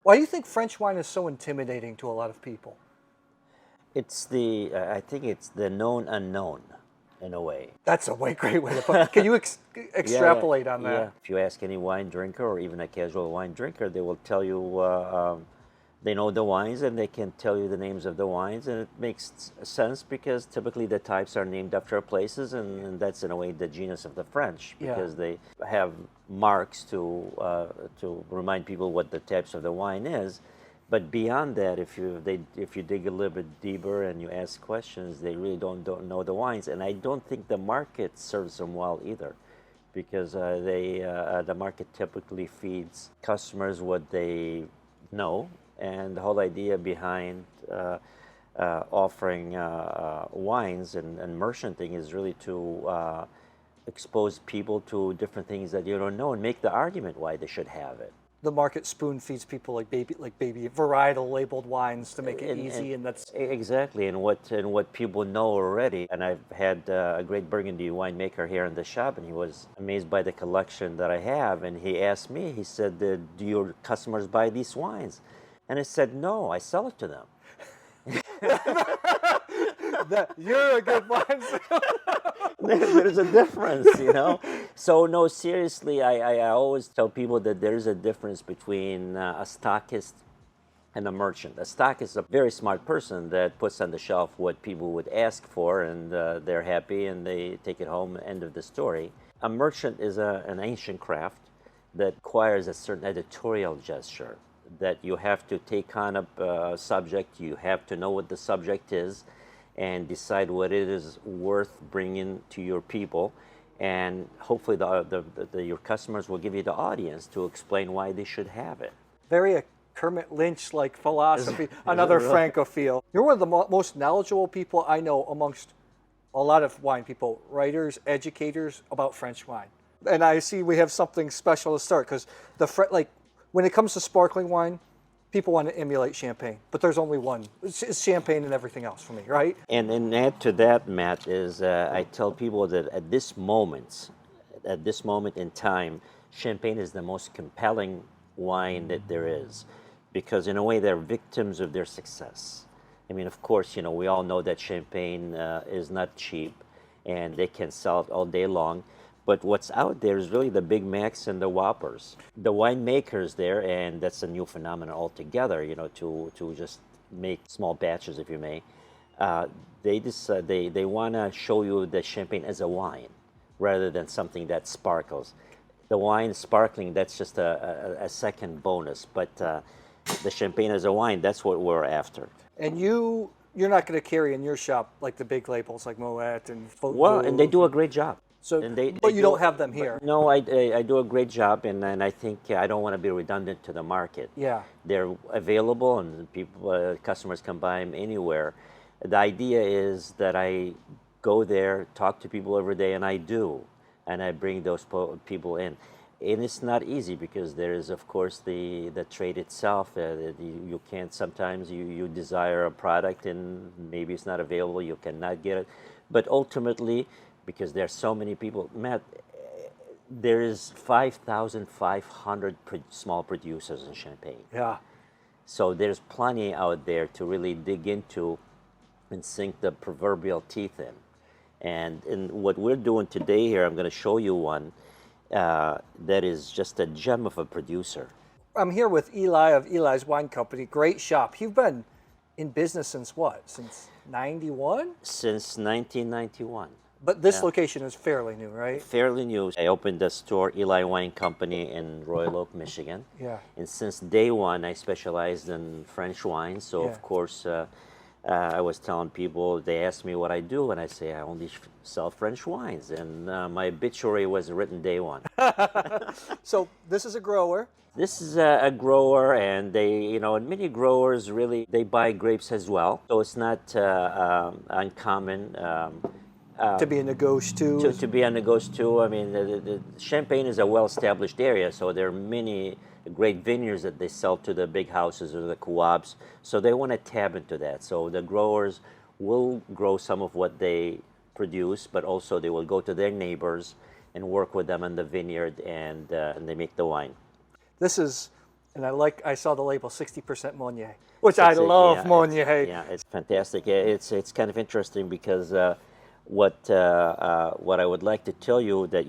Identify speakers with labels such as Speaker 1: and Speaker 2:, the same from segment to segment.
Speaker 1: Why do you think French wine is so intimidating to a lot of people?
Speaker 2: I think it's the known unknown in a way.
Speaker 1: That's a great way to put it. Can you extrapolate on that?
Speaker 2: Yeah. If you ask any wine drinker or even a casual wine drinker, they will tell you they know the wines and they can tell you the names of the wines, and it makes sense because typically the types are named after places, and that's in a way the genius of the French, because they have marks to remind people what the types of the wine is. But beyond that, if you dig a little bit deeper and you ask questions, they really don't know the wines, and I don't think the market serves them well either, because the market typically feeds customers what they know, and the whole idea behind offering wines and merchanting is really to expose people to different things that you don't know and make the argument why they should have it.
Speaker 1: The market spoon feeds people like baby varietal labeled wines to make it easy, and that's
Speaker 2: exactly and what people know already. And I've had a great Burgundy winemaker here in the shop, and he was amazed by the collection that I have. And he asked me, he said, "Do your customers buy these wines?" And I said, "No, I sell it to them."
Speaker 1: You're a good wine.
Speaker 2: There's a difference, you know. So no, seriously, I always tell people that there's a difference between a stockist and a merchant. A stockist is a very smart person that puts on the shelf what people would ask for, and they're happy and they take it home. End of the story. A merchant is an ancient craft that requires a certain editorial gesture, that you have to take on a subject, you have to know what the subject is and decide what it is worth bringing to your people, and hopefully your customers will give you the audience to explain why they should have it.
Speaker 1: Very Kermit Lynch-like philosophy, another really? Francophile. You're one of the most knowledgeable people I know amongst a lot of wine people, writers, educators about French wine. And I see we have something special to start, because when it comes to sparkling wine, people want to emulate champagne, but there's only one. It's champagne and everything else for me, right?
Speaker 2: And add to that, Matt, is I tell people that at this moment in time, champagne is the most compelling wine that there is, because in a way they're victims of their success. I mean, of course, you know, we all know that champagne is not cheap, and they can sell it all day long. But what's out there is really the Big Macs and the Whoppers. The winemakers there, and that's a new phenomenon altogether, you know, to just make small batches, if you may. They want to show you the champagne as a wine rather than something that sparkles. The wine sparkling, that's just a second bonus. But the champagne as a wine, that's what we're after.
Speaker 1: And you're not going to carry in your shop like the big labels like Moet and Faute.
Speaker 2: Well, and they do a great job.
Speaker 1: So, but you don't have them here.
Speaker 2: No, I do a great job, and I think I don't want to be redundant to the market.
Speaker 1: Yeah,
Speaker 2: they're available, and people, customers can buy them anywhere. The idea is that I go there, talk to people every day, and I bring those people in. And it's not easy, because there is, of course, the trade itself. You can't, sometimes you desire a product and maybe it's not available, you cannot get it. But ultimately, because there are so many people, Matt, there is 5,500 small producers in Champagne.
Speaker 1: Yeah.
Speaker 2: So there's plenty out there to really dig into and sink the proverbial teeth in. And in what we're doing today here, I'm going to show you one that is just a gem of a producer.
Speaker 1: I'm here with Eli of Eli's Wine Company. Great shop. You've been in business since what? Since 91?
Speaker 2: Since 1991.
Speaker 1: But this location is fairly new, right?
Speaker 2: Fairly new. I opened a store, Eli Wine Company, in Royal Oak, Michigan.
Speaker 1: Yeah.
Speaker 2: And since day one, I specialized in French wine. So, of course, I was telling people, they asked me what I do, and I say, I only sell French wines. And my obituary was written day one.
Speaker 1: So this is a grower.
Speaker 2: This is a grower, and they, you know, and many growers really, they buy grapes as well. So it's not uncommon.
Speaker 1: To be a negociant too.
Speaker 2: To be a negociant too. I mean, the Champagne is a well-established area, so there are many great vineyards that they sell to the big houses or the co-ops. So they want to tap into that. So the growers will grow some of what they produce, but also they will go to their neighbors and work with them in the vineyard, and they make the wine.
Speaker 1: This is And I saw the label 60% Meunier, which I love Meunier.
Speaker 2: Yeah, it's fantastic. It's kind of interesting because what I would like to tell you that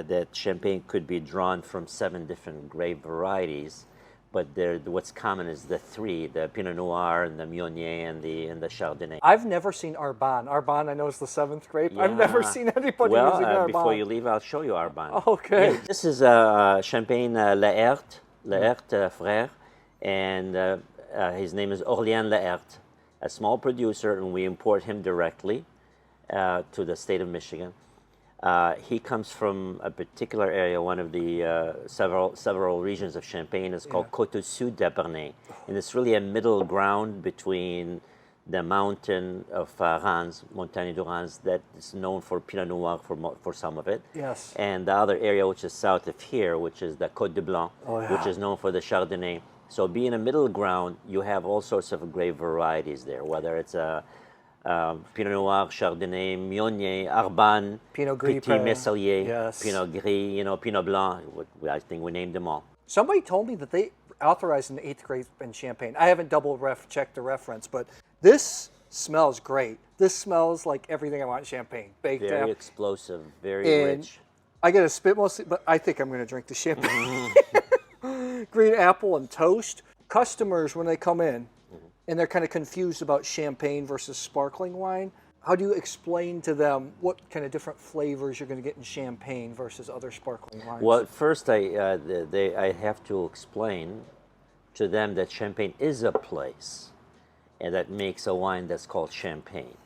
Speaker 2: that champagne could be drawn from 7 different grape varieties, but what's common is the 3: the Pinot Noir and the Meunier and the Chardonnay.
Speaker 1: I've never seen Arbonne. Arbonne, I know, is the 7th grape. I've never seen anybody using Arbonne.
Speaker 2: Before you leave, I'll show you Arbonne.
Speaker 1: Okay.
Speaker 2: Yeah, this is champagne Leherte, Frères, and his name is Orléans Leherte, a small producer, and we import him directly to the state of Michigan. He comes from a particular area, one of the several regions of Champagne. It's called Coteaux d'Épernay, and it's really a middle ground between the mountain of Reims, Montagne de Reims, that is known for Pinot Noir for some of it.
Speaker 1: Yes.
Speaker 2: And the other area, which is south of here, which is the Côte de Blanc, which is known for the Chardonnay. So being a middle ground, you have all sorts of grape varieties there, whether it's a Pinot Noir, Chardonnay, Meunier, Arbonne,
Speaker 1: Pinot Gris,
Speaker 2: Petit Meselier,
Speaker 1: yes.
Speaker 2: Pinot Gris, Pinot Blanc. I think we named them all.
Speaker 1: Somebody told me that they authorized an 8th grape in Champagne. I haven't checked the reference, but this smells great. This smells like everything I want in Champagne. Baked
Speaker 2: Very
Speaker 1: apple.
Speaker 2: explosive, very rich.
Speaker 1: I get a spit mostly, but I think I'm going to drink the Champagne. Green apple and toast. Customers, when they come in, and they're kind of confused about Champagne versus sparkling wine, how do you explain to them what kind of different flavors you're going to get in Champagne versus other sparkling wines?
Speaker 2: Well, first I have to explain to them that Champagne is a place, and that makes a wine that's called Champagne.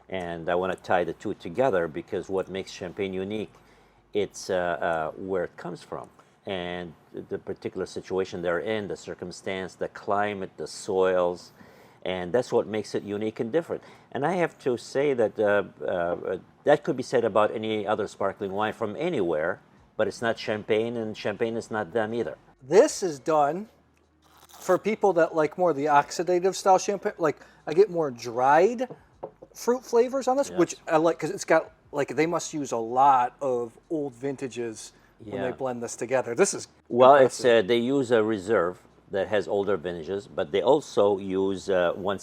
Speaker 2: And I want to tie the two together because what makes Champagne unique, it's where it comes from, and the particular situation they're in, the circumstance, the climate, the soils, and that's what makes it unique and different. And I have to say that that could be said about any other sparkling wine from anywhere, but it's not Champagne, and Champagne is not them either.
Speaker 1: This is done for people that like more the oxidative style Champagne. Like, I get more dried fruit flavors on this, which I like because it's got, like, they must use a lot of old vintages when they blend this together. This is impressive.
Speaker 2: It's they use a reserve that has older vintages, but they also use one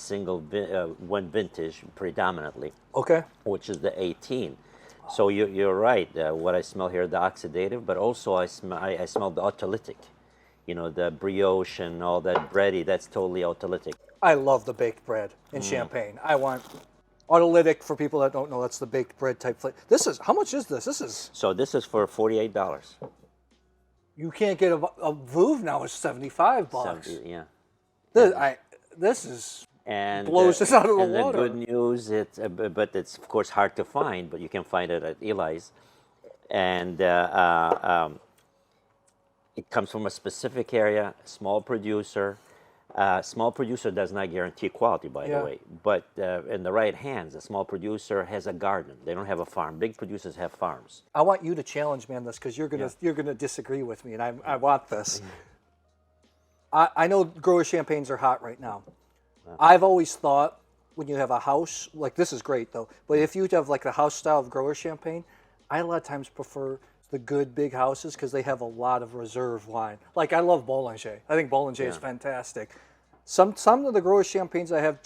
Speaker 2: vintage predominantly.
Speaker 1: Okay.
Speaker 2: Which is the 18. So you're right. What I smell here, the oxidative, but also I smell the autolytic. The brioche and all that bready. That's totally autolytic.
Speaker 1: I love the baked bread in Champagne. I want autolytic, for people that don't know. That's the baked bread type flavor. How much is this? This is
Speaker 2: for $48.
Speaker 1: You can't get a Veuve now. It's $75.
Speaker 2: 70, yeah.
Speaker 1: This is
Speaker 2: and
Speaker 1: blows this out of the
Speaker 2: and
Speaker 1: water.
Speaker 2: The good news, but it's of course hard to find, but you can find it at Eli's, and it comes from a specific area, small producer. Small producer does not guarantee quality, by the way, but in the right hands, a small producer has a garden. They don't have a farm. Big producers have farms.
Speaker 1: I want you to challenge me on this because you're gonna disagree with me, and I want this. I know grower champagnes are hot right now. I've always thought when you have a house, like, this is great though, but if you have like the house style of grower champagne, I a lot of times prefer the good big houses because they have a lot of reserve wine. Like, I love Bollinger. I think Bollinger is fantastic. Some of the grower champagnes I have,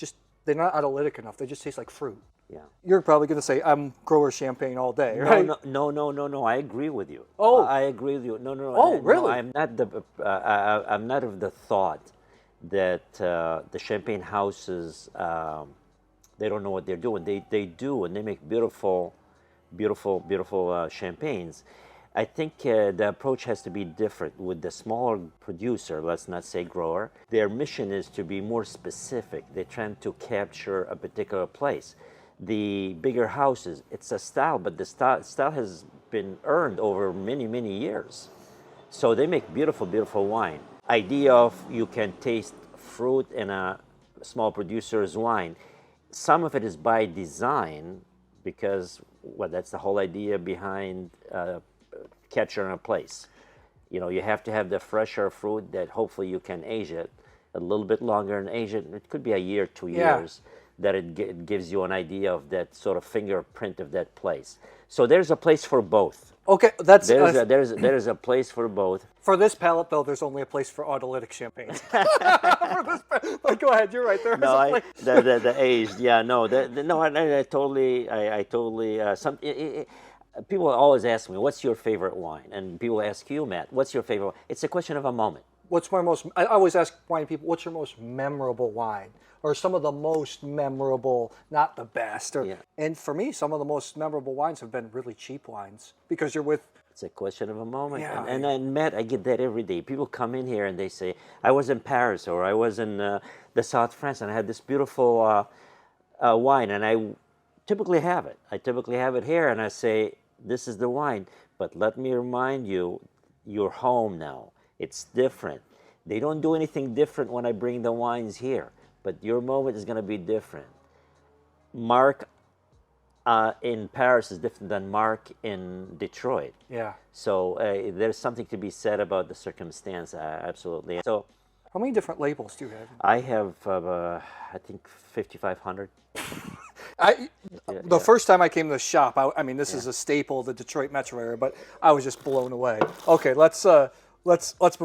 Speaker 1: they're not autolytic enough. They just taste like fruit.
Speaker 2: Yeah.
Speaker 1: You're probably going to say I'm grower champagne all day, right?
Speaker 2: No. I agree with you.
Speaker 1: Oh,
Speaker 2: I agree with you. No.
Speaker 1: Oh, really?
Speaker 2: No, I'm not I'm not of the thought that the champagne houses they don't know what they're doing. They do, and they make beautiful champagnes. I think the approach has to be different with the smaller producer, let's not say grower. Their mission is to be more specific. They're trying to capture a particular place. The bigger houses, it's a style, but the style has been earned over many, many years. So they make beautiful wine. Idea of you can taste fruit in a small producer's wine. Some of it is by design because, that's the whole idea behind capturing a place. You have to have the fresher fruit that hopefully you can age it a little bit longer and age it. It could be a year, 2 years. that it gives you an idea of that sort of fingerprint of that place. So there's a place for both.
Speaker 1: Okay, that's
Speaker 2: There's a place for both.
Speaker 1: for this palate though. There's only a place for autolytic champagnes. But go ahead, you're right. There is
Speaker 2: No,
Speaker 1: a place.
Speaker 2: the aged, yeah, no, no, I totally, I totally. People always ask me, "What's your favorite wine?" And people ask you, Matt, "What's your favorite wine?" It's a question of a moment.
Speaker 1: What's my most? I always ask wine people, "What's your most memorable wine?" Or some of the most memorable, not the best. Or,
Speaker 2: Yeah.
Speaker 1: And for me, some of the most memorable wines have been really cheap wines because you're with.
Speaker 2: It's a question of a moment.
Speaker 1: Yeah.
Speaker 2: And Matt, I get that every day. People come in here and they say, "I was in Paris or I was in the South France and I had this beautiful wine," and I typically have it. I typically have it here, and I say, "This is the wine." But let me remind you, you're home now. It's different. They don't do anything different when I bring the wines here, but your moment is going to be different. Mark in Paris is different than Mark in Detroit.
Speaker 1: Yeah.
Speaker 2: So there's something to be said about the circumstance, absolutely. So
Speaker 1: How many different labels do you have?
Speaker 2: I have, I think, 5,500.
Speaker 1: The first time I came to the shop, I mean, this is a staple of the Detroit metro area, but I was just blown away. Okay, let's.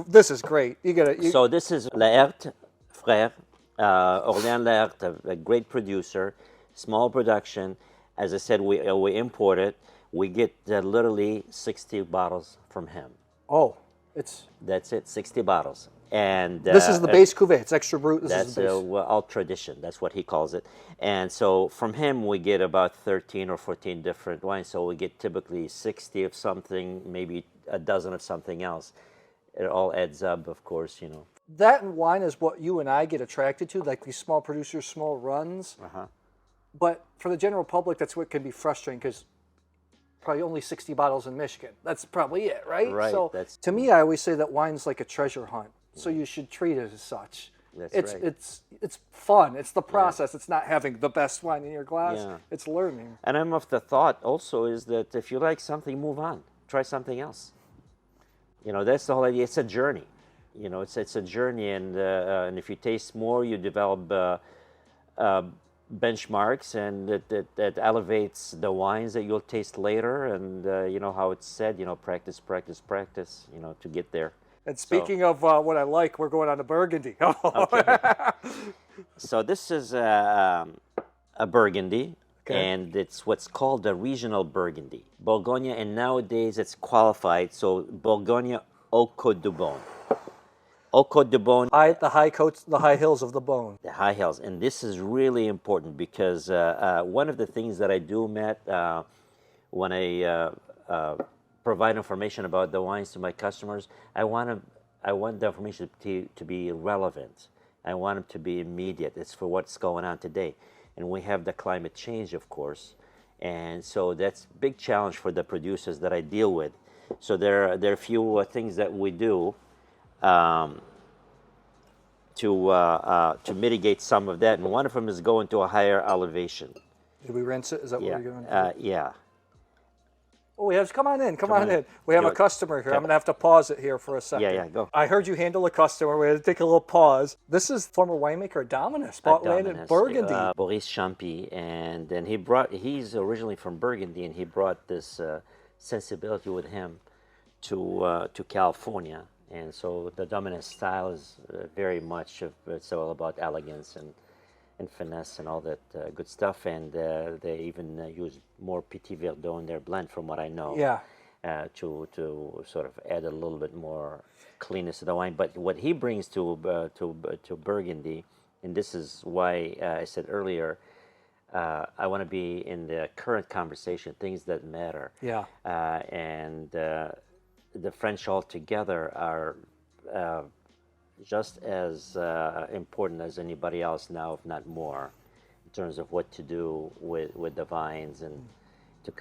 Speaker 1: This is great. You get it.
Speaker 2: So this is Leherte, Frères, Orléans Leherte, a great producer, small production. As I said, we import it. We get literally 60 bottles from him.
Speaker 1: Oh,
Speaker 2: That's it, 60 bottles. And
Speaker 1: this is the base cuvée. It's extra brut. This
Speaker 2: that's
Speaker 1: is the base.
Speaker 2: Ultradition. That's what he calls it. And so from him, we get about 13 or 14 different wines. So we get typically 60 of something, maybe a dozen of something else. It all adds up, of course, you know.
Speaker 1: That and wine is what you and I get attracted to, like these small producers, small runs. But for the general public, that's what can be frustrating because probably only 60 bottles in Michigan. That's probably it, right?
Speaker 2: Right,
Speaker 1: So
Speaker 2: that's-
Speaker 1: to me, I always say that wine's like a treasure hunt. So you should treat it as such.
Speaker 2: That's right.
Speaker 1: It's fun. It's the process. It's not having the best wine in your glass.
Speaker 2: Yeah.
Speaker 1: It's learning.
Speaker 2: And I'm of the thought also is that if you like something, move on. Try something else. You know, that's the whole idea. It's a journey. You know, it's a journey, and if you taste more, you develop benchmarks, and that elevates the wines that you'll taste later. And you know how it's said, you know, practice, practice, practice. You know, to get there.
Speaker 1: And speaking of what I like, we're going on to Burgundy.
Speaker 2: Okay. So this is a Burgundy, and it's what's called a regional Burgundy. Bourgogne, and nowadays it's qualified, so Bourgogne Haut-Côtes de Beaune. Haut-Côtes de Beaune,
Speaker 1: The high coats, the high hills of the Beaune.
Speaker 2: the high hills. And this is really important because one of the things that I do, Matt, when I provide information about the wines to my customers, I want the information to be relevant. I want them to be immediate. It's for what's going on today. And we have the climate change, of course. And so that's a big challenge for the producers that I deal with. So there are a few things that we do to mitigate some of that. And one of them is going to a higher elevation.
Speaker 1: Did we rinse it? Is that
Speaker 2: Yeah.
Speaker 1: what we're doing?
Speaker 2: Yeah.
Speaker 1: Oh, come on in. Come on in. We have a
Speaker 2: You're-
Speaker 1: customer here. I'm going to have to pause it here for a second.
Speaker 2: Yeah, go.
Speaker 1: I heard you handle a customer. We had to take a little pause. This is former winemaker Domaine, bought land in
Speaker 2: Dominus,
Speaker 1: Burgundy.
Speaker 2: Boris Champis, and then he's originally from Burgundy, and he brought this sensibility with him to California. And so the Dominus style is very much it's all about elegance and finesse and all that good stuff. And they even use more Petit Verdot in their blend, from what I know.
Speaker 1: Yeah.
Speaker 2: To sort of add a little bit more cleanness to the wine. But what he brings to Burgundy, and this is why I said earlier, I want to be in the current conversation, things that matter.
Speaker 1: Yeah.
Speaker 2: And the French altogether are just as important as anybody else now, if not more, in terms of what to do with the vines and to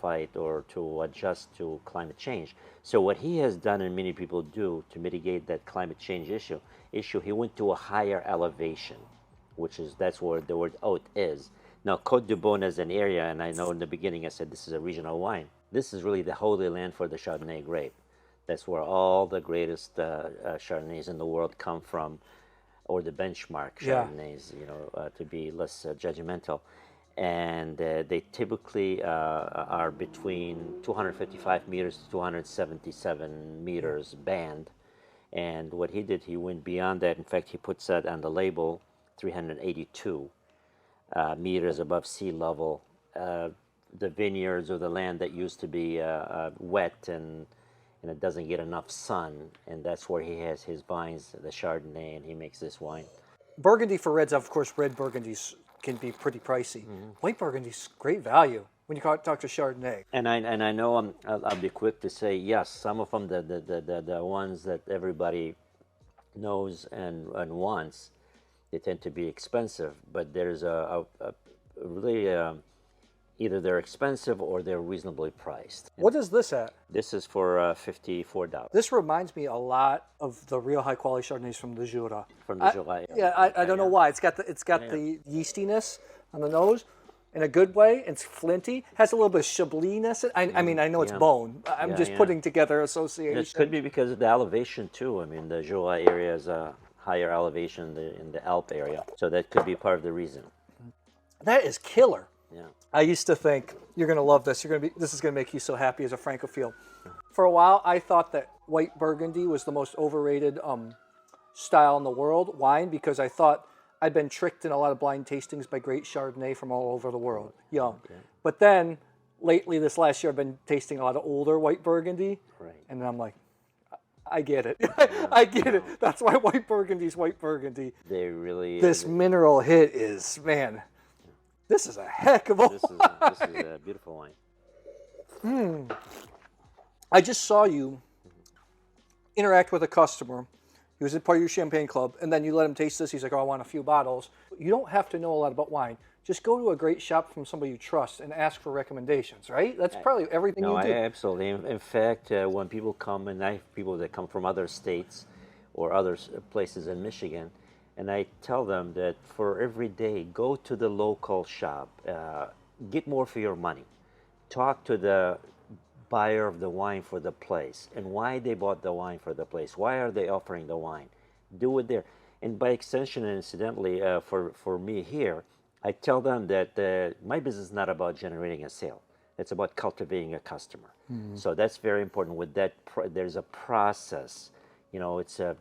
Speaker 2: fight or to adjust to climate change. So what he has done, and many people do, to mitigate that climate change issue, he went to a higher elevation, that's where the word haute is. Now, Côte de Beaune as an area, and I know in the beginning I said this is a regional wine. This is really the holy land for the Chardonnay grape. That's where all the greatest Chardonnays in the world come from. or the benchmark
Speaker 1: Yeah.
Speaker 2: Chardonnays, to be less judgmental. And they typically are between 255 meters to 277 meters band. And what he did, he went beyond that. In fact, he puts that on the label, 382 meters above sea level. The vineyards or the land that used to be wet and it doesn't get enough sun, and that's where he has his vines, the Chardonnay, and he makes this wine.
Speaker 1: Burgundy for reds, of course, red Burgundies can be pretty pricey. White Burgundy's great value when you talk to Chardonnay.
Speaker 2: And I know I'll be quick to say yes. Some of them, the ones that everybody knows and wants, they tend to be expensive. But there's a really either they're expensive or they're reasonably priced.
Speaker 1: What is this at?
Speaker 2: This is for $54
Speaker 1: This reminds me a lot of the real high quality Chardonnays from the Jura.
Speaker 2: from the July.
Speaker 1: I don't know why. It's got the yeastiness on the nose in a good way. It's flinty. Has a little bit of Chablis-ness. I mean, I know it's Beaune. I'm just putting together association.
Speaker 2: It could be because of the elevation too. I mean, the July area is a higher elevation in the Alp area, so that could be part of the reason.
Speaker 1: That is killer.
Speaker 2: Yeah.
Speaker 1: I used to think you're going to love this. This is going to make you so happy as a Francophile. For a while, I thought that white Burgundy was the most overrated style in the world, wine, because I thought I'd been tricked in a lot of blind tastings by great Chardonnay from all over the world, young. Okay. But then, lately, this last year, I've been tasting a lot of older white Burgundy, and I'm like, I get it. I get it. That's why white Burgundy's white Burgundy.
Speaker 2: They really.
Speaker 1: This mineral hit is, man. This is a heck of a
Speaker 2: This is a beautiful wine.
Speaker 1: I just saw you interact with a customer. He was a part of your champagne club, and then you let him taste this. He's like, oh, I want a few bottles. You don't have to know a lot about wine. Just go to a great shop from somebody you trust and ask for recommendations, right? That's probably everything you do.
Speaker 2: Absolutely. In fact, when people come, and I have people that come from other states or other places in Michigan, and I tell them that for every day, go to the local shop, get more for your money. Talk to the buyer of the wine for the place and why they bought the wine for the place. Why are they offering the wine? Do it there. And by extension, and incidentally, for me here, I tell them that my business is not about generating a sale. It's about cultivating a customer. So that's very important. With that, there's a process. It's a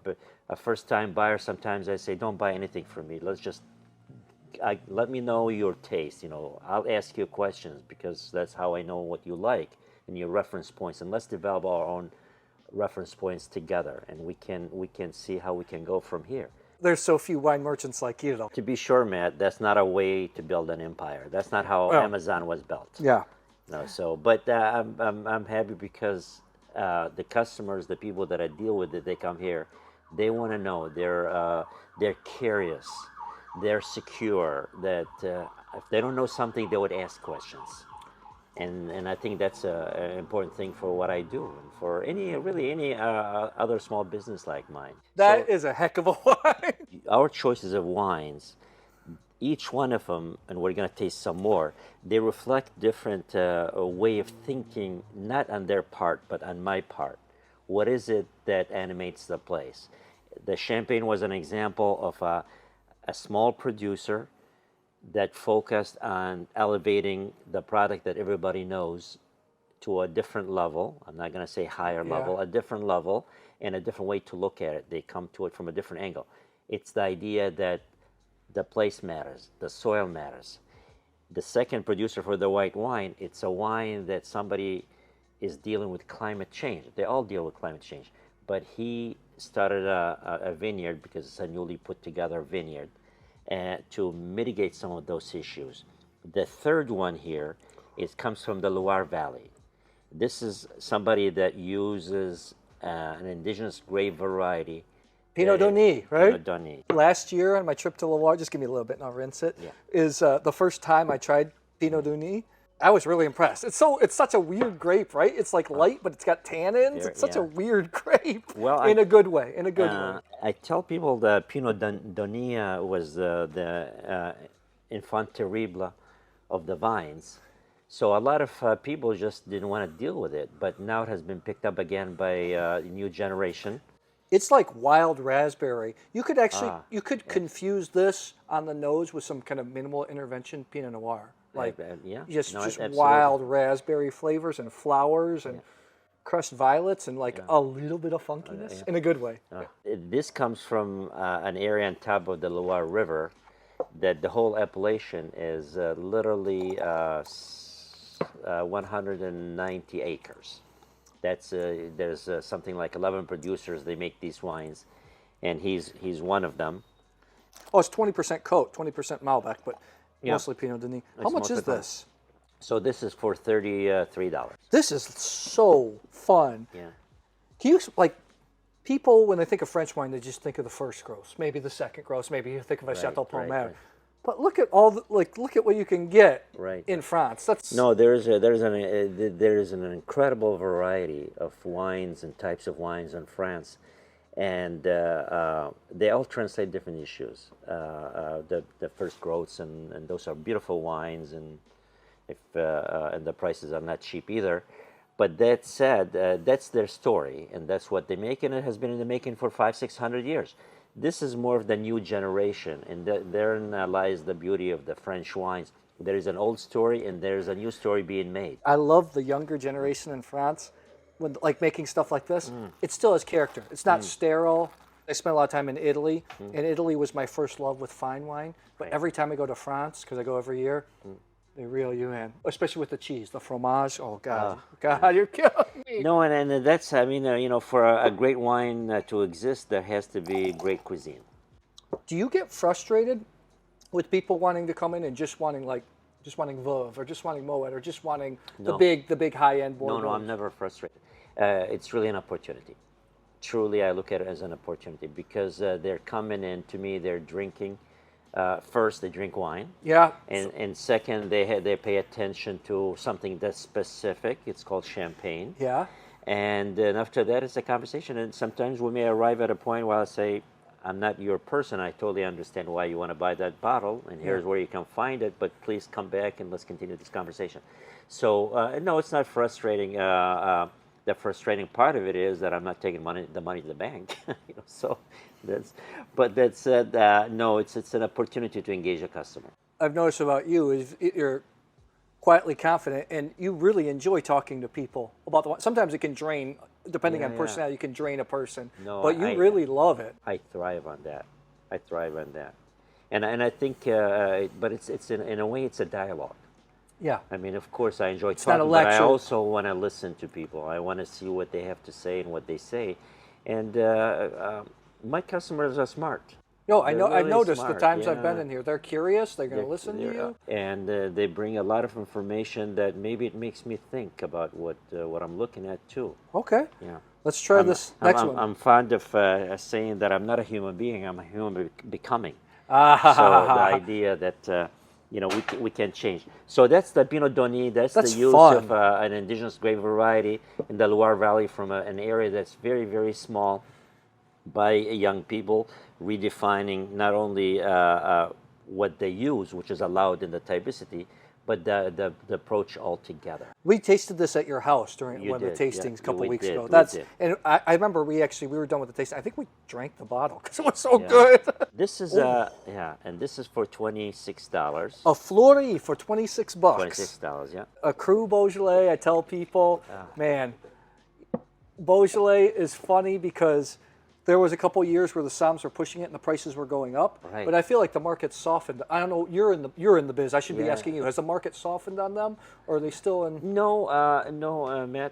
Speaker 2: first-time buyer. Sometimes I say, don't buy anything from me. Let me know your taste. I'll ask you questions because that's how I know what you like and your reference points. And let's develop our own reference points together, and we can see how we can go from here.
Speaker 1: There's so few wine merchants like you, though.
Speaker 2: To be sure, Matt, that's not a way to build an empire. That's not how Amazon was built.
Speaker 1: Yeah.
Speaker 2: No. So, but I'm happy because the customers, the people that I deal with, that they come here, they want to know. They're curious. They're secure. That if they don't know something, they would ask questions. And I think that's an important thing for what I do and for any other small business like mine.
Speaker 1: That is a heck of a wine.
Speaker 2: Our choices of wines, each one of them, and we're going to taste some more, they reflect different way of thinking, not on their part, but on my part. What is it that animates the place? The Champagne was an example of a small producer that focused on elevating the product that everybody knows to a different level. I'm not going to say higher level, a different level, and a different way to look at it. They come to it from a different angle. It's the idea that the place matters, the soil matters. The second producer for the white wine, it's a wine that somebody is dealing with climate change. They all deal with climate change. But he started a vineyard because it's a newly put together vineyard to mitigate some of those issues. The third one here comes from the Loire Valley. This is somebody that uses an indigenous grape variety.
Speaker 1: Pinot Donis, right?
Speaker 2: Pinot Donis.
Speaker 1: Last year on my trip to Loire, just give me a little bit and I'll rinse it, is the first time I tried Pinot Donis. I was really impressed. It's such a weird grape, right? It's like light, but it's got tannins. It's such a weird grape. Well, in a good way.
Speaker 2: I tell people that Pinot Donis was the enfant terrible of the vines. So a lot of people just didn't want to deal with it. But now it has been picked up again by a new generation.
Speaker 1: It's like wild raspberry. You could actually confuse this on the nose with some kind of minimal intervention Pinot Noir, like just wild raspberry flavors and flowers and crushed violets and like a little bit of funkiness in a good way.
Speaker 2: This comes from an area on top of the Loire River that the whole appellation is literally 190 acres. That's there's something like 11 producers. They make these wines, and he's one of them.
Speaker 1: Oh, it's 20% Côte, 20% Malbec, but mostly Pinot Denis. How much is this?
Speaker 2: So this is for $33.
Speaker 1: This is so fun.
Speaker 2: Yeah.
Speaker 1: Can you like people when they think of French wine, they just think of the first gross, maybe the second gross, maybe you think of a Chateau Palmer. Right. But look at all the, look at what you can get in France. That's
Speaker 2: there's an incredible variety of wines and types of wines in France, and they all translate different issues. The first growths and those are beautiful wines, and and the prices are not cheap either. But that said, that's their story, and that's what they make, and it has been in the making for 500-600 years. This is more of the new generation, and therein lies the beauty of the French wines. There is an old story, and there's a new story being made.
Speaker 1: I love the younger generation in France, when like making stuff like this. It still has character. It's not sterile. I spent a lot of time in Italy, and Italy was my first love with fine wine. But every time I go to France, because I go every year, they reel you in, especially with the cheese, the fromage. Oh God, you're killing me.
Speaker 2: No, and that's for a great wine to exist, there has to be great cuisine.
Speaker 1: Do you get frustrated with people wanting to come in and just wanting Veuve or just wanting Moet or just wanting the big high end Bordeaux?
Speaker 2: No, I'm never frustrated. It's really an opportunity. Truly, I look at it as an opportunity because they're coming in to me. They're drinking. First, they drink wine.
Speaker 1: Yeah.
Speaker 2: And second, they pay attention to something that's specific. It's called champagne.
Speaker 1: Yeah.
Speaker 2: And then after that, it's a conversation. And sometimes we may arrive at a point where I say, I'm not your person. I totally understand why you want to buy that bottle, and here's where you can find it. But please come back and let's continue this conversation. So no, it's not frustrating. The frustrating part of it is that I'm not taking the money to the bank. So that said, no, it's an opportunity to engage a customer.
Speaker 1: I've noticed about you is you're quietly confident, and you really enjoy talking to people about the wine. Sometimes it can drain, depending on personality, you can drain a person.
Speaker 2: No,
Speaker 1: but you really love it.
Speaker 2: I thrive on that. And I think, but it's in a way, it's a dialogue.
Speaker 1: Yeah.
Speaker 2: I mean, of course, I enjoy talking, but I also want to listen to people. I want to see what they have to say and what they say. And my customers are smart.
Speaker 1: No, I know. Really I've noticed smart. The times I've been in here, they're curious. They're going to listen to you,
Speaker 2: and they bring a lot of information that maybe it makes me think about what I'm looking at too.
Speaker 1: Okay. Yeah. Let's try this next one.
Speaker 2: I'm fond of saying that I'm not a human being. I'm a human becoming. So the idea that we can change. So that's the Pinot Denis. That's the use of an indigenous grape variety in the Loire Valley from an area that's very, very small by young people, redefining not only what they use, which is allowed in the typicity, but the approach altogether.
Speaker 1: We tasted this at your house during one of the tastings a couple weeks ago. And I remember we were done with the tasting. I think we drank the bottle because it was so good.
Speaker 2: This is and this is for $26.
Speaker 1: A Fleurie for $26.
Speaker 2: $26, yeah.
Speaker 1: A Cru Beaujolais. I tell people, man, Beaujolais is funny because there was a couple years where the Somms were pushing it and the prices were going up. Right. But I feel like the market's softened. I don't know. You're in the biz. I should be asking you. Has the market softened on them, or are they still in?
Speaker 2: No, Matt.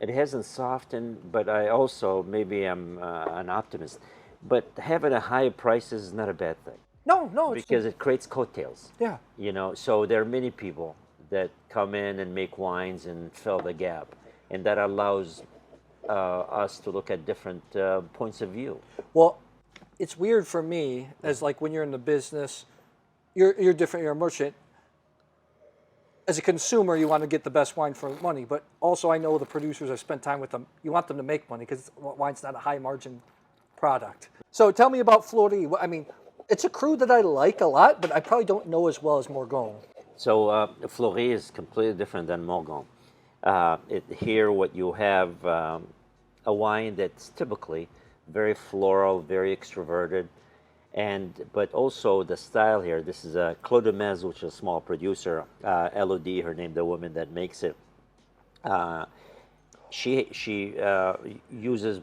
Speaker 2: It hasn't softened. But I also maybe I'm an optimist. But having a higher price is not a bad thing.
Speaker 1: No,
Speaker 2: because it creates coattails.
Speaker 1: Yeah.
Speaker 2: So there are many people that come in and make wines and fill the gap, and that allows us to look at different points of view.
Speaker 1: Well, it's weird for me as like when you're in the business, you're different. You're a merchant. As a consumer, you want to get the best wine for money, but also I know the producers. I've spent time with them. You want them to make money because wine's not a high margin product. So tell me about Fleurie. I mean, it's a cru that I like a lot, but I probably don't know as well as Morgon.
Speaker 2: So Fleurie is completely different than Morgon. Here, what you have. A wine that's typically very floral, very extroverted, but also the style here. This is a Clos de Mez, which is a small producer. Elodie, her name, the woman that makes it. She uses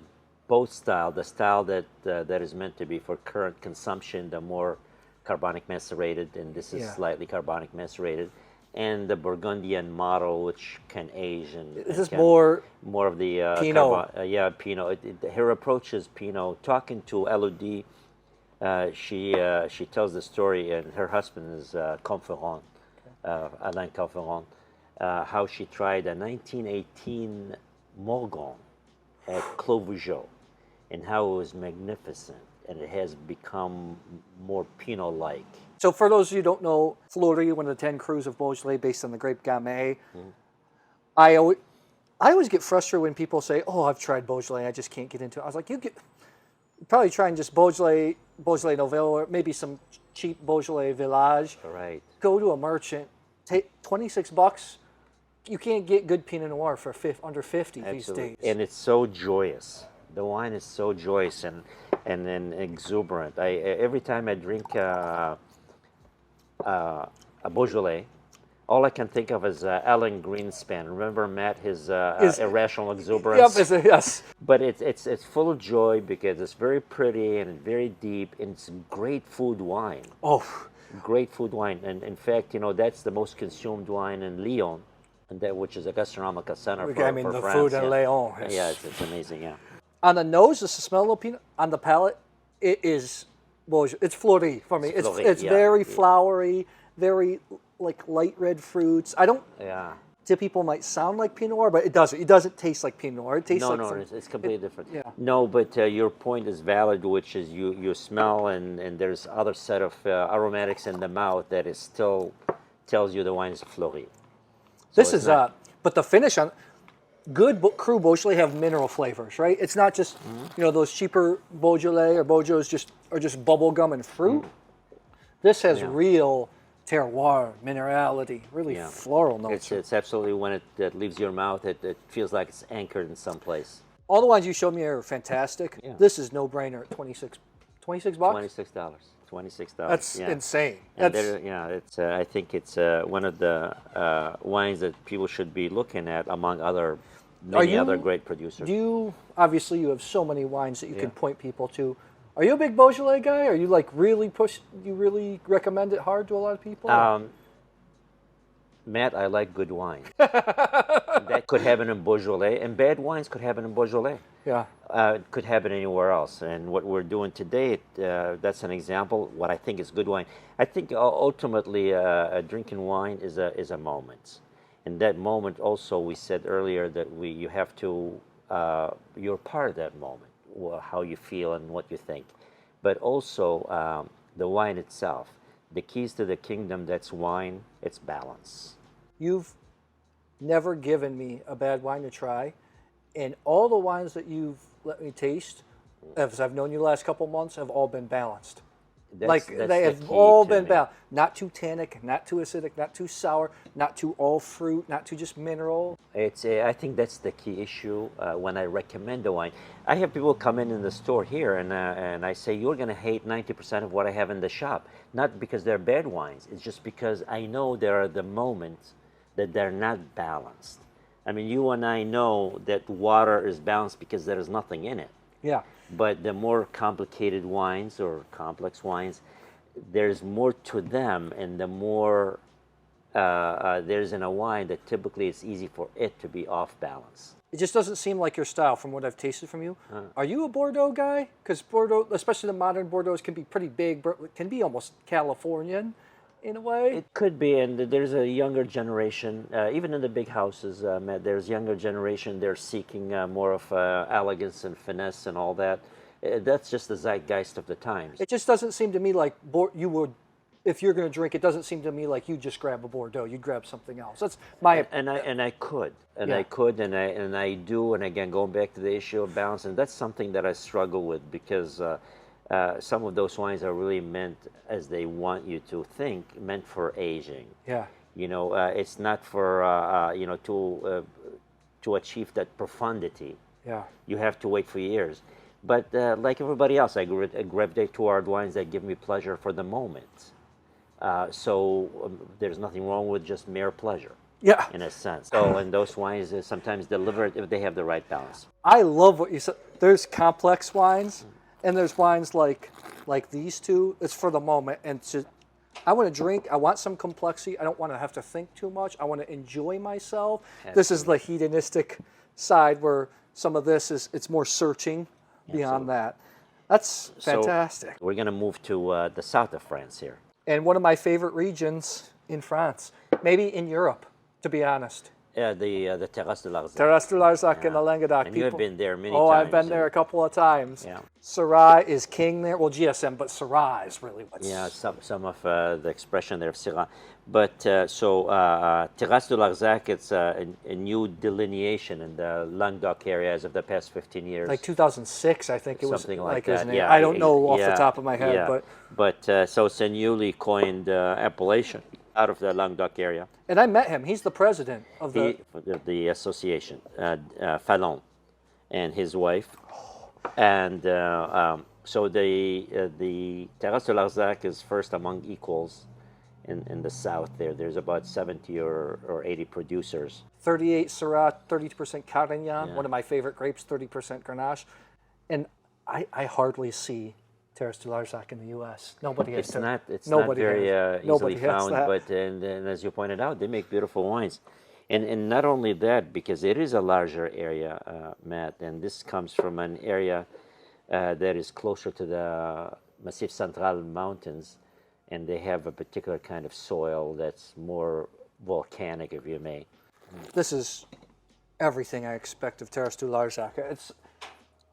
Speaker 2: both style. The style that is meant to be for current consumption, the more carbonic macerated, and this is slightly carbonic macerated, and the Burgundian model, which can age and
Speaker 1: this is more
Speaker 2: of the
Speaker 1: Pinot.
Speaker 2: Pinot. Her approach is Pinot. Talking to Elodie, she tells the story, and her husband is Conferon, Alain Conferon, how she tried a 1918 Morgon at Clos, and how it was magnificent, and it has become more Pinot-like.
Speaker 1: So for those of you who don't know, Fleurie, one of the 10 crus of Beaujolais based on the grape Gamay, I always get frustrated when people say, oh, I've tried Beaujolais, I just can't get into it. I was like, you're probably trying just Beaujolais Nouveau, or maybe some cheap Beaujolais Village.
Speaker 2: Right.
Speaker 1: Go to a merchant, take $26. You can't get good Pinot Noir for under 50 these days.
Speaker 2: And it's so joyous. The wine is so joyous and then exuberant. Every time I drink a Beaujolais, all I can think of is Alan Greenspan. Remember, Matt, his irrational exuberance?
Speaker 1: Yep, yes.
Speaker 2: But it's full of joy because it's very pretty and very deep, and it's great food wine.
Speaker 1: Oh.
Speaker 2: Great food wine. And in fact, that's the most consumed wine in Lyon, which is a gastronomical center for France.
Speaker 1: The food in Lyon.
Speaker 2: Yeah, it's amazing, yeah.
Speaker 1: On the nose, it's the smell of peanut. On the palate, it is Beaujolais. It's Fleurie for me. It's very flowery, very like light red fruits. I don't.
Speaker 2: Yeah.
Speaker 1: To people might sound like Pinot Noir, but it doesn't. It doesn't taste like Pinot Noir. It tastes
Speaker 2: it's completely different.
Speaker 1: Yeah.
Speaker 2: No, but your point is valid, which is you smell and there's other set of aromatics in the mouth that is still tells you the wine is Fleurie. So
Speaker 1: this is but the finish on good cru Beaujolais have mineral flavors, right? It's not just those cheaper Beaujolais or Beaujots are just bubble gum and fruit. This has real terroir, minerality, really floral notes.
Speaker 2: It's absolutely, when it leaves your mouth, it feels like it's anchored in some place.
Speaker 1: All the wines you showed me are fantastic. Yeah. This is no brainer at $26.
Speaker 2: $26.
Speaker 1: That's insane.
Speaker 2: And it's. I think it's one of the wines that people should be looking at among many other great producers.
Speaker 1: Obviously you have so many wines that you can point people to. Are you a big Beaujolais guy? Are you you really recommend it hard to a lot of people?
Speaker 2: Matt, I like good wine. That could happen in Beaujolais, and bad wines could happen in Beaujolais.
Speaker 1: Yeah.
Speaker 2: It could happen anywhere else. And what we're doing today, that's an example. What I think is good wine. I think ultimately drinking wine is a moment. And that moment also, we said earlier that you have to, you're part of that moment, how you feel and what you think. But also the wine itself. The keys to the kingdom, that's wine, it's balance.
Speaker 1: You've never given me a bad wine to try. And all the wines that you've let me taste, as I've known you the last couple months, have all been balanced. That's they have all been balanced. Not too tannic, not too acidic, not too sour, not too all fruit, not too just mineral.
Speaker 2: I think that's the key issue when I recommend a wine. I have people come in the store here and I say, you're going to hate 90% of what I have in the shop. Not because they're bad wines. It's just because I know there are the moments that they're not balanced. I mean, you and I know that water is balanced because there is nothing in it.
Speaker 1: Yeah.
Speaker 2: But the more complicated wines or complex wines, there's more to them, and the more there's in a wine, that typically it's easy for it to be off balance.
Speaker 1: It just doesn't seem like your style from what I've tasted from you. Are you a Bordeaux guy? Because Bordeaux, especially the modern Bordeaux, can be pretty big, can be almost Californian in a way.
Speaker 2: It could be, and there's a younger generation, even in the big houses, Matt, there's younger generation, they're seeking more of elegance and finesse and all that. That's just the zeitgeist of the times.
Speaker 1: It just doesn't seem to me like you would, if you're going to drink, it doesn't seem to me like you just grab a Bordeaux, you'd grab something else. That's my
Speaker 2: I could, and I do, and again, going back to the issue of balance, and that's something that I struggle with because some of those wines are really meant, as they want you to think, meant for aging.
Speaker 1: Yeah.
Speaker 2: It's not for to achieve that profundity.
Speaker 1: Yeah.
Speaker 2: You have to wait for years. But like everybody else, I gravitate toward wines that give me pleasure for the moment. There's nothing wrong with just mere pleasure.
Speaker 1: Yeah.
Speaker 2: In a sense. So, and those wines sometimes deliver it if they have the right balance.
Speaker 1: I love what you said. There's complex wines, and there's wines like these two. It's for the moment, and I want to drink. I want some complexity. I don't want to have to think too much. I want to enjoy myself. Absolutely. This is the hedonistic side where some of this it's more searching beyond that. That's fantastic.
Speaker 2: So we're going to move to the south of France here.
Speaker 1: And one of my favorite regions in France, maybe in Europe, to be honest.
Speaker 2: Yeah, the Terrasse de Larzac.
Speaker 1: Terrasse de Larzac and the Languedoc.
Speaker 2: And you have been there many times.
Speaker 1: Oh, I've been there a couple of times. Yeah. Syrah is king there. Well, GSM, but Syrah is really what's...
Speaker 2: Yeah, some of the expression there of Syrah. But Terrasse de Larzac, it's a new delineation in the Languedoc area as of the past 15 years.
Speaker 1: Like 2006, I think it was.
Speaker 2: Something like that,
Speaker 1: yeah. I don't know off the top of my head,
Speaker 2: yeah. But so it's a newly coined appellation out of the Languedoc area.
Speaker 1: And I met him. He's the president of
Speaker 2: the association, Fallon, and his wife. And so the Terrasse de Larzac is first among equals in the south there. There's about 70 or 80 producers. 38
Speaker 1: Syrah, 30% Carignan, one of my favorite grapes, 30% Grenache. And I hardly see Terrasse de Larzac in the U.S. Nobody has.
Speaker 2: It's not very easily found, but and as you pointed out, they make beautiful wines, and not only that, because it is a larger area, Matt, and this comes from an area that is closer to the Massif Central mountains, and they have a particular kind of soil that's more volcanic, if you may.
Speaker 1: This is everything I expect of Terrasse de Larzac.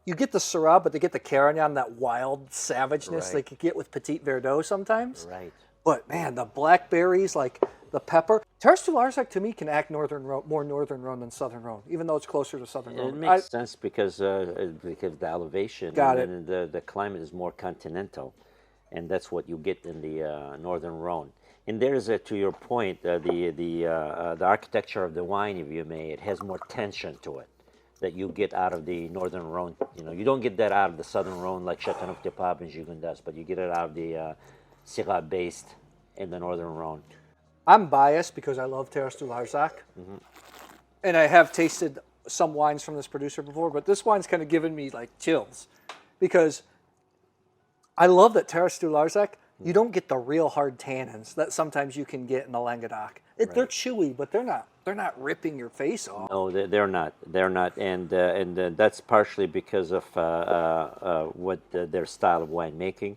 Speaker 1: You get the Syrah, but they get the Carignan, that wild savageness they could get with Petit Verdot sometimes.
Speaker 2: Right.
Speaker 1: But man, the blackberries, like the pepper. Terrasse de Larzac to me can act more northern Rhone than southern Rhone, even though it's closer to southern Rhone.
Speaker 2: It makes sense because the elevation and the climate is more continental, and that's what you get in the northern Rhone. And there's to your point, the architecture of the wine, if you may, it has more tension to it that you get out of the northern Rhone. You don't get that out of the southern Rhone like Châteauneuf-du-Pape and Gigondas, but you get it out of the Syrah based in the northern Rhone.
Speaker 1: I'm biased because I love Terrasse de Larzac, and I have tasted some wines from this producer before, but this wine's kind of given me like chills because I love that Terrasse de Larzac. You don't get the real hard tannins that sometimes you can get in the Languedoc. They're chewy, but they're not ripping your face off.
Speaker 2: No, they're not. They're not, and that's partially because of what their style of winemaking,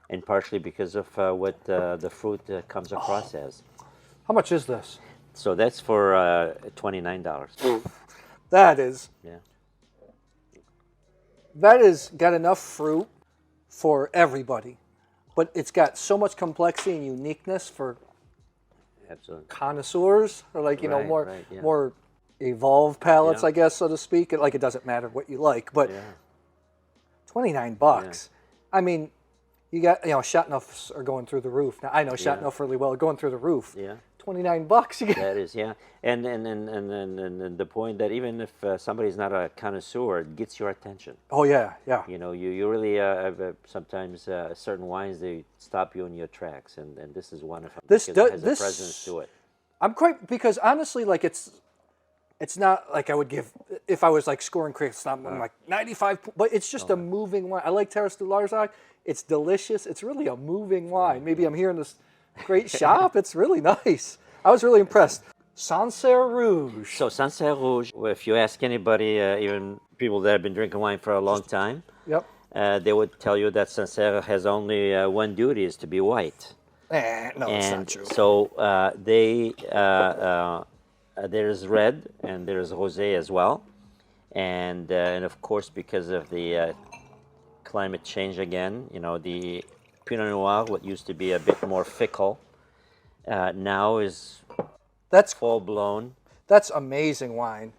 Speaker 2: and partially because of what the fruit comes across as.
Speaker 1: How much is this?
Speaker 2: So that's for $29.
Speaker 1: That is.
Speaker 2: Yeah.
Speaker 1: That is got enough fruit for everybody, but it's got so much complexity and uniqueness for connoisseurs or more evolved palates, I guess, so to speak. Like it doesn't matter what you like, but $29. Yeah. I mean, you got Chateauneufs are going through the roof now. I know Chateauneuf really well, going through the roof.
Speaker 2: Yeah.
Speaker 1: $29. You get
Speaker 2: that is, and the point that even if somebody's not a connoisseur, it gets your attention.
Speaker 1: Oh yeah.
Speaker 2: You really have sometimes certain wines, they stop you in your tracks, and this is one of them. It has a presence to it.
Speaker 1: Because honestly, like it's not like I would give if I was like scoring critics. I'm like 95, but it's just a moving wine. I like Terrasse de Larzac. It's delicious. It's really a moving wine. Maybe I'm here in this great shop. It's really nice. I was really impressed. Sancerre Rouge.
Speaker 2: So Sancerre Rouge, if you ask anybody, even people that have been drinking wine for a long time, they would tell you that Sancerre has only one duty, is to be white.
Speaker 1: No, it's not true.
Speaker 2: So there's red and there's rosé as well. And of course, because of the climate change again, the Pinot Noir, what used to be a bit more fickle, now is full-blown.
Speaker 1: That's amazing wine.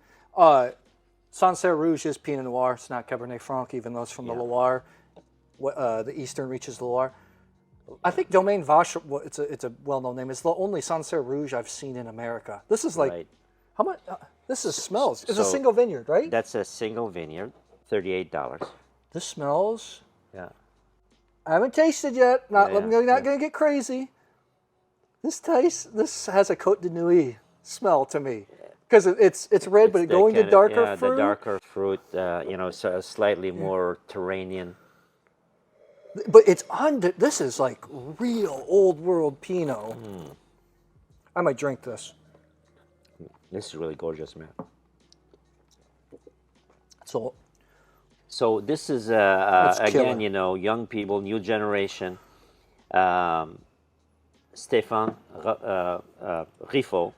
Speaker 1: Sancerre Rouge is Pinot Noir. It's not Cabernet Franc, even though it's from the Loire. The eastern reaches the Loire. I think Domaine Vache, it's a well-known name. It's the only Sancerre Rouge I've seen in America. This is like, how much? This smells. It's a single vineyard, right?
Speaker 2: That's a single vineyard, $38.
Speaker 1: This smells.
Speaker 2: Yeah.
Speaker 1: I haven't tasted yet.
Speaker 2: Yeah,
Speaker 1: I'm not going to get crazy. This has a Côte de Nuit smell to me. Because it's red, but
Speaker 2: It's
Speaker 1: going to darker fruit.
Speaker 2: the darker fruit, so slightly more Turanian.
Speaker 1: But this is like real old world Pinot. I might drink this.
Speaker 2: This is really gorgeous, man.
Speaker 1: So
Speaker 2: this is
Speaker 1: killer.
Speaker 2: again, young people, new generation. Stéphane Riffault.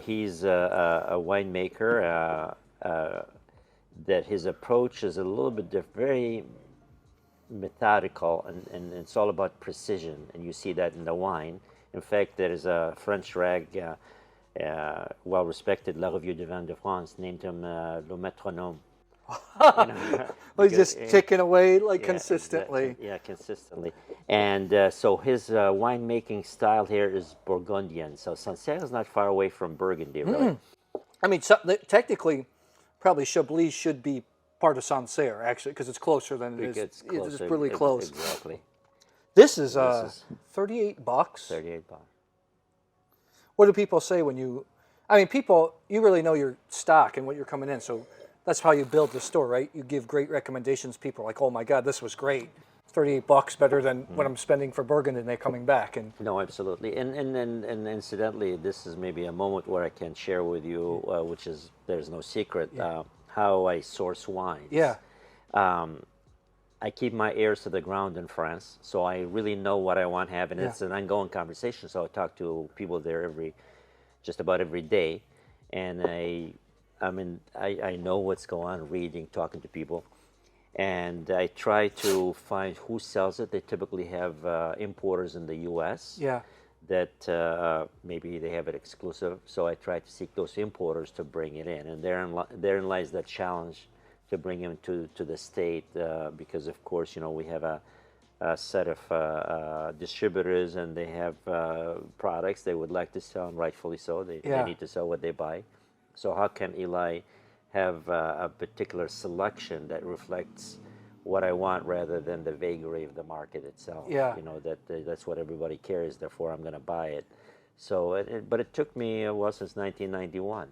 Speaker 2: He's a winemaker. That his approach is a little bit very methodical, and it's all about precision, and you see that in the wine. In fact, there is a French rag, well-respected La Revue de Vin de France, named him Le Métronome.
Speaker 1: He's just ticking away consistently.
Speaker 2: Consistently. And so his winemaking style here is Burgundian. So Sancerre is not far away from Burgundy, really.
Speaker 1: I mean, technically, probably Chablis should be part of Sancerre, actually, because it's closer than it is.
Speaker 2: It's closer.
Speaker 1: It's really close.
Speaker 2: Exactly.
Speaker 1: This is $38.
Speaker 2: $38.
Speaker 1: What do people say when you? I mean, you really know your stock and what you're coming in, so that's how you build the store, right? You give great recommendations. People are like, "Oh my God, this was great. $38 better than what I'm spending for Burgundy," and they're coming back. And
Speaker 2: no, absolutely. And incidentally, this is maybe a moment where I can share with you, which is there's no secret, how I source wines.
Speaker 1: Yeah.
Speaker 2: I keep my ears to the ground in France, so I really know what I want to have, and it's an ongoing conversation. So I talk to people there just about every day, and I know what's going on, reading, talking to people, and I try to find who sells it. They typically have importers in the U.S. That maybe they have it exclusive, so I try to seek those importers to bring it in, and therein lies the challenge to bring them to the state, because of course we have a set of distributors, and they have products they would like to sell, and rightfully so. They need to sell what they buy. So how can Eli have a particular selection that reflects what I want rather than the vagary of the market itself? That's what everybody carries, therefore I'm going to buy it. So but it took me since 1991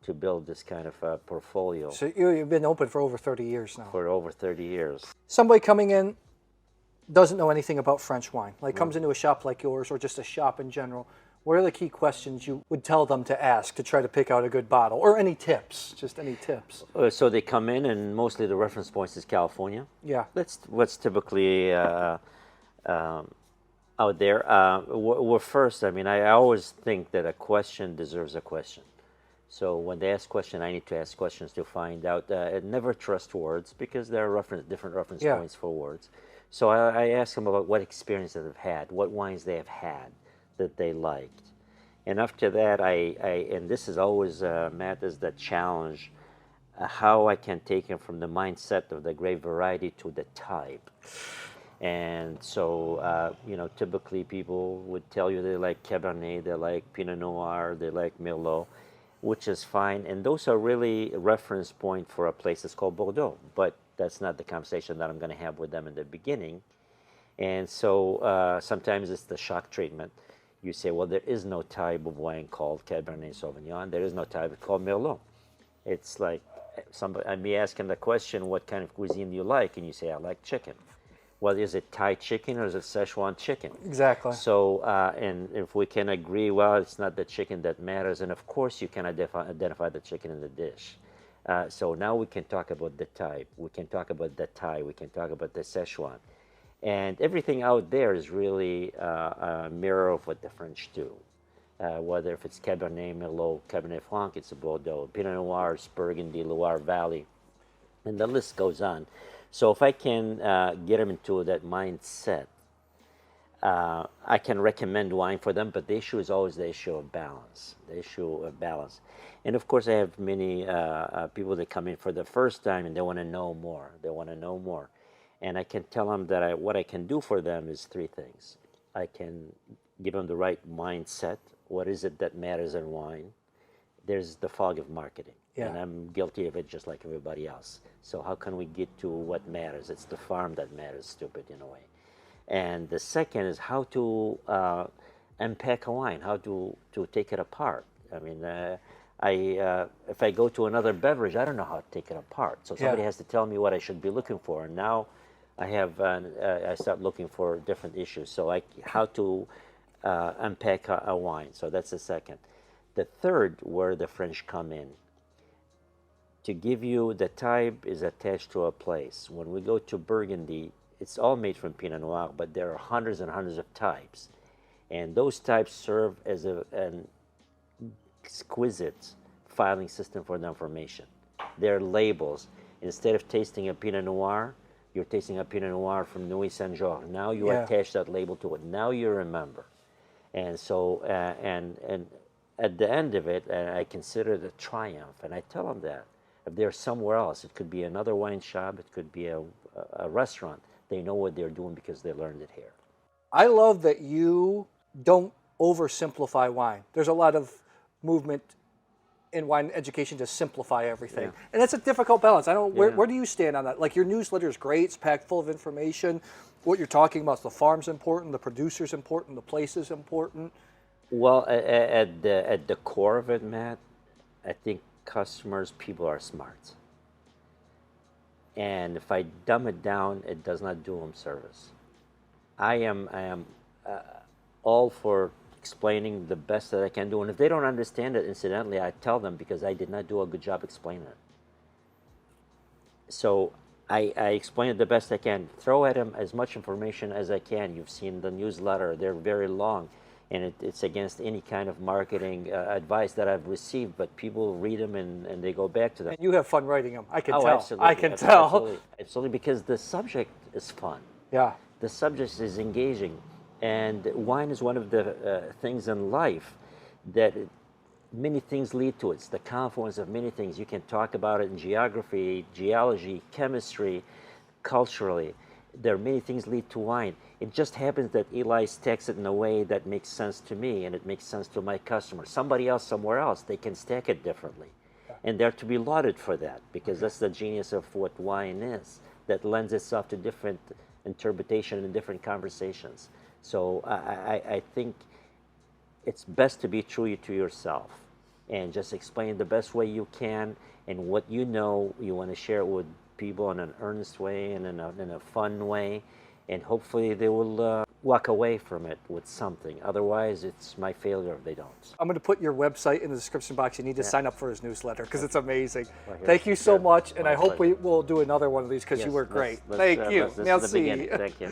Speaker 2: to build this kind of portfolio.
Speaker 1: So you've been open for over 30 years now.
Speaker 2: For over 30 years.
Speaker 1: Somebody coming in doesn't know anything about French wine, comes into a shop like yours or just a shop in general. What are the key questions you would tell them to ask to try to pick out a good bottle? Or any tips, just any tips?
Speaker 2: So they come in, and mostly the reference point is California.
Speaker 1: Yeah.
Speaker 2: That's what's typically out there. Well, first, I always think that a question deserves a question. So when they ask questions, I need to ask questions to find out. Never trust words, because there are different reference points for words. So I ask them about what experience they've had, what wines they have had that they liked. And after that, and this is always, Matt, is the challenge, how I can take them from the mindset of the grape variety to the type. And so, typically people would tell you they like Cabernet, they like Pinot Noir, they like Merlot, which is fine. And those are really a reference point for a place that's called Bordeaux. But that's not the conversation that I'm going to have with them in the beginning. And so sometimes it's the shock treatment. You say, well, there is no type of wine called Cabernet Sauvignon. There is no type called Merlot. It's like me asking the question, what kind of cuisine do you like? And you say, I like chicken. Well, is it Thai chicken or is it Szechuan chicken?
Speaker 1: Exactly.
Speaker 2: So, and if we can agree, well, it's not the chicken that matters. And of course, you can identify the chicken in the dish. So now we can talk about the type. We can talk about the Thai. We can talk about the Szechuan. And everything out there is really a mirror of what the French do. Whether if it's Cabernet, Merlot, Cabernet Franc, it's a Bordeaux. Pinot Noir, it's Burgundy, Loire Valley. And the list goes on. So if I can get them into that mindset, I can recommend wine for them, but the issue is always the issue of balance. The issue of balance. And of course, I have many people that come in for the first time and they want to know more. They want to know more. And I can tell them that what I can do for them is three things. I can give them the right mindset. What is it that matters in wine? There's the fog of marketing.
Speaker 1: Yeah.
Speaker 2: And I'm guilty of it just like everybody else. So how can we get to what matters? It's the farm that matters, stupid, in a way. And the second is how to unpack a wine, how to take it apart. I mean, if I go to another beverage, I don't know how to take it apart. So somebody has to tell me what I should be looking for. And now I start looking for different issues. So how to unpack a wine. So that's the second. The third, where the French come in, to give you the type is attached to a place. When we go to Burgundy, it's all made from Pinot Noir, but there are hundreds and hundreds of types. And those types serve as an exquisite filing system for the information. They're labels. Instead of tasting a Pinot Noir, you're tasting a Pinot Noir from Noue Saint-Georges. Now you attach that label to it. Now you remember. And so, and at the end of it, I consider it a triumph. And I tell them that. If they're somewhere else, it could be another wine shop, it could be a restaurant, they know what they're doing because they learned it here.
Speaker 1: I love that you don't oversimplify wine. There's a lot of movement in wine education to simplify everything.
Speaker 2: Yeah.
Speaker 1: And that's a difficult balance. I don't. Where do you stand on that? Like, your newsletter is great, it's packed full of information. What you're talking about, the farm's important, the producer's important, the place is important.
Speaker 2: Well, at the core of it, Matt, I think customers, people are smart. And if I dumb it down, it does not do them service. I am all for explaining the best that I can do. And if they don't understand it, incidentally, I tell them because I did not do a good job explaining it. So I explain it the best I can. Throw at them as much information as I can. You've seen the newsletter. They're very long. And it's against any kind of marketing advice that I've received, but people read them and they go back to them.
Speaker 1: And you have fun writing them. I can tell.
Speaker 2: Absolutely.
Speaker 1: I can tell.
Speaker 2: Absolutely, because the subject is fun.
Speaker 1: Yeah.
Speaker 2: The subject is engaging. And wine is one of the things in life that many things lead to. It's the confluence of many things. You can talk about it in geography, geology, chemistry, culturally. There are many things lead to wine. It just happens that Eli stacks it in a way that makes sense to me and it makes sense to my customer. Somebody else somewhere else, they can stack it differently. And they're to be lauded for that, because that's the genius of what wine is, that lends itself to different interpretation and different conversations. So I think it's best to be true to yourself and just explain the best way you can, and what you know you want to share it with people in an earnest way and in a fun way, and hopefully they will walk away from it with something. Otherwise, it's my failure if they don't.
Speaker 1: I'm going to put your website in the description box. You need to sign up for his newsletter because it's amazing.
Speaker 2: Well,
Speaker 1: Thank you so much, and I hope
Speaker 2: pleasure.
Speaker 1: we will do another one of these because you were great. Thank you.
Speaker 2: This is the beginning. Thank you.